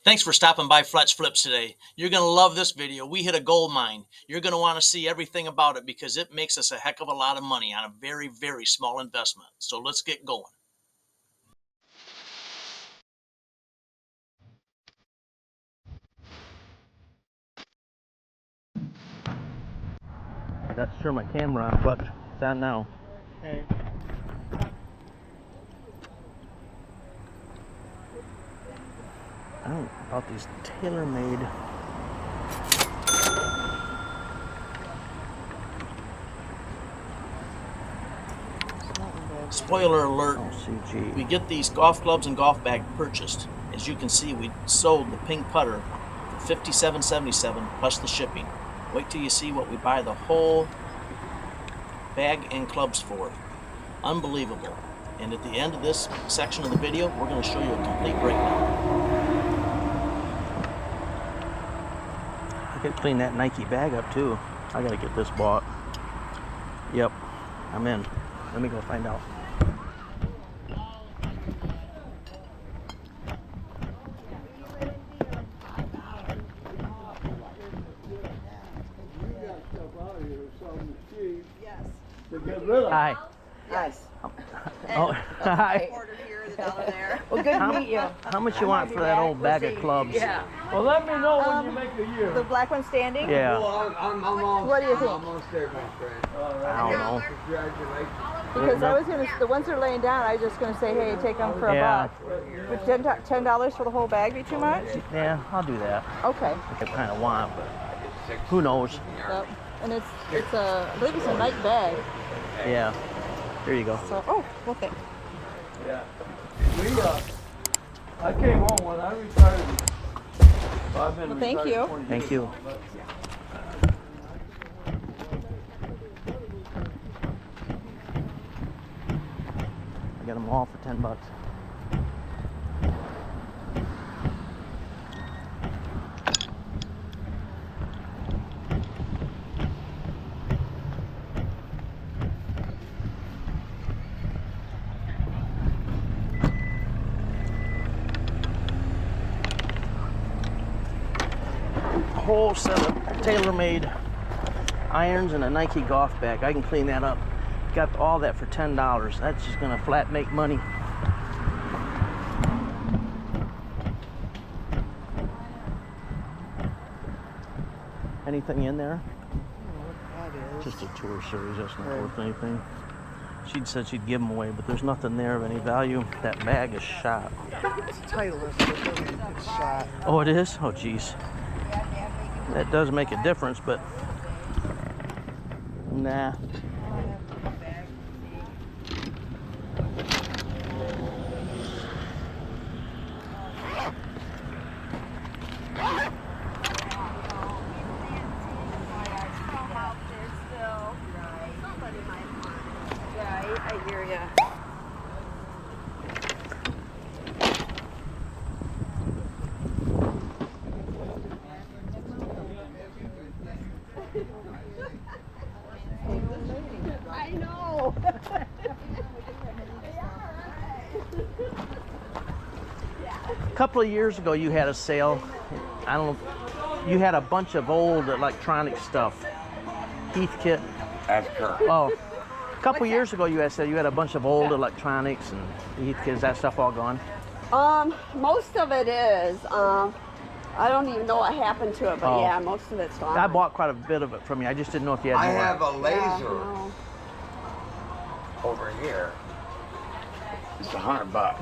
Thanks for stopping by Fletch Flips today. You're going to love this video. We hit a gold mine. You're going to want to see everything about it because it makes us a heck of a lot of money on a very, very small investment. So let's get going. I got to turn my camera on, but it's on now. Okay. I don't know about these tailor-made. Spoiler alert, OCG. we get these golf clubs and golf bag purchased. As you can see, we sold the pink putter for $57.77 plus the shipping. Wait till you see what we buy the whole bag and clubs for. Unbelievable. And at the end of this section of the video, we're going to show you a complete breakdown. I could clean that Nike bag up too. I gotta get this bought. Yep, I'm in. Let me go find out. Hi. Yes. Oh, hi. Order here, the dollar there. Well, good to meet you. How much you want for that old bag of clubs? Yeah. Well, let me know when you make a year. The black one standing? Yeah. Well, I'm almost, What do you think? I'm almost there, my friend. I don't know. Congratulations. Because I was gonna, the ones that are laying down, I was just gonna say, hey, take them for a Yeah. buck. Would $10 for the whole bag be too much? Yeah, I'll do that. Okay. I kind of want, but who knows? Yep. And it's a, I believe it's a Nike bag. Yeah. There you go. So, oh, well, thanks. Yeah. I came home when I retired. I've been Well, thank retired you. 20 Thank years. you. I got them all for $10. Whole set of tailor-made irons and a Nike golf bag. I can clean that up. Got all that for $10. That's just gonna flat make money. Anything in there? Just a tour series. That's not worth anything. She'd said she'd give them away, but there's nothing there of any value. That bag is shot. It's Titleist, so it doesn't get shot. Oh, it is? Oh, geez. That does make a difference, but nah. I hear ya. I know. A couple of years ago, you had a sale. I don't know. You had a bunch of old electronic stuff. Heathkit. That's correct. Oh, a couple years ago, you had said you had a bunch of old electronics and Heathkit. Is that stuff all gone? Most of it is. I don't even know what happened to it, but Oh. yeah, most of it's gone. I bought quite a bit of it from you. I just didn't know if you had I more. have a laser Yeah, no. over here. It's $100.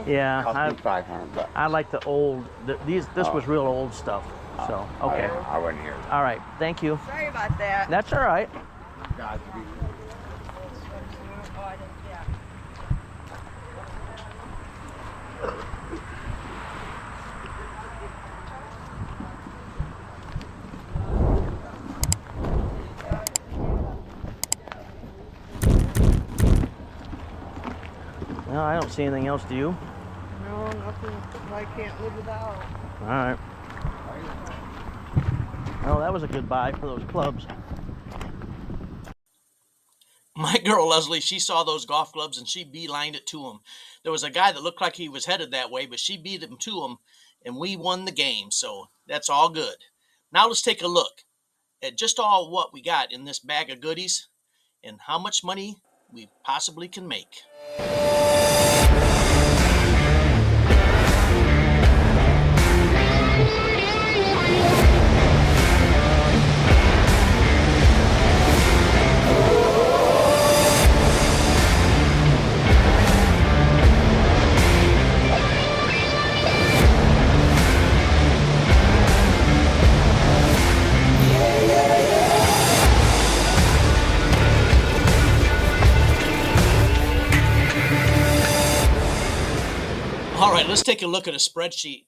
Yeah, Cost me $500. I like the old. This was real old stuff. So okay. I wasn't here. All right. Thank you. Sorry about that. That's all right. Godspeed. No, I don't see anything else. Do you? No, nothing I can't live without. All right. Well, that was a good buy for those clubs. My girl Leslie, she saw those golf clubs and she beelined it to him. There was a guy that looked like he was headed that way, but she beat him to him, and we won the game. So that's all good. Now let's take a look at just all what we got in this bag of goodies and how much money we possibly can make. All right, let's take a look at a spreadsheet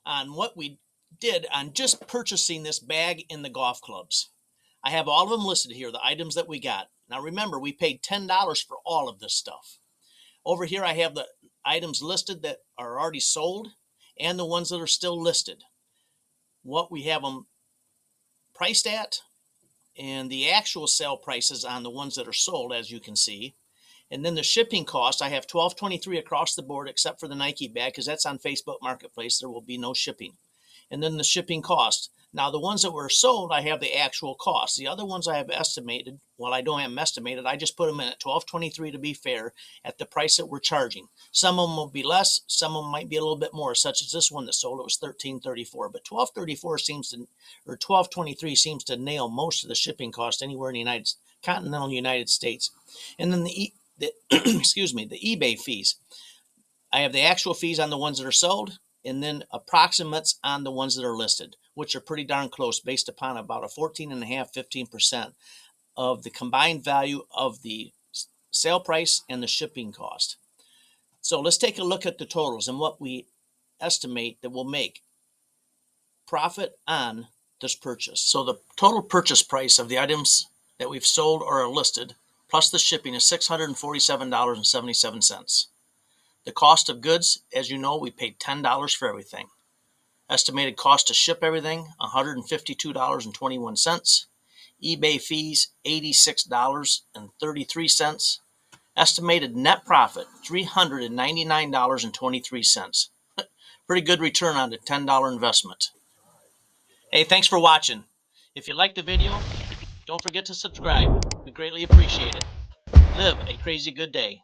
on what we did on just purchasing this bag in the golf clubs. I have all of them listed here, the items that we got. Now remember, we paid $10 for all of this stuff. Over here, I have the items listed that are already sold and the ones that are still listed. What we have them priced at and the actual sale prices on the ones that are sold, as you can see. And then the shipping cost, I have $12.23 across the board, except for the Nike bag, because that's on Facebook Marketplace. There will be no shipping. And then the shipping cost. Now, the ones that were sold, I have the actual cost. The other ones I have estimated. Well, I don't have them estimated. I just put them in at $12.23 to be fair at the price that we're charging. Some of them will be less. Some of them might be a little bit more, such as this one that sold. It was $13.34. But $12.23 seems to nail most of the shipping cost anywhere in the continental United States. And then the excuse me, the eBay fees. I have the actual fees on the ones that are sold and then approximates on the ones that are listed, which are pretty darn close based upon about a 15% of the combined value of the sale price and the shipping cost. So let's take a look at the totals and what we estimate that we'll make profit on this purchase. So the total purchase price of the items that we've sold or are listed plus the shipping is $647.77. The cost of goods, as you know, we paid $10 for everything. Estimated cost to ship everything, $152.21. eBay fees, $86.33. Estimated net profit, $399.23. Pretty good return on the $10 investment. Hey, thanks for watching. If you liked the video, don't forget to subscribe. We greatly appreciate it. Live a crazy good day.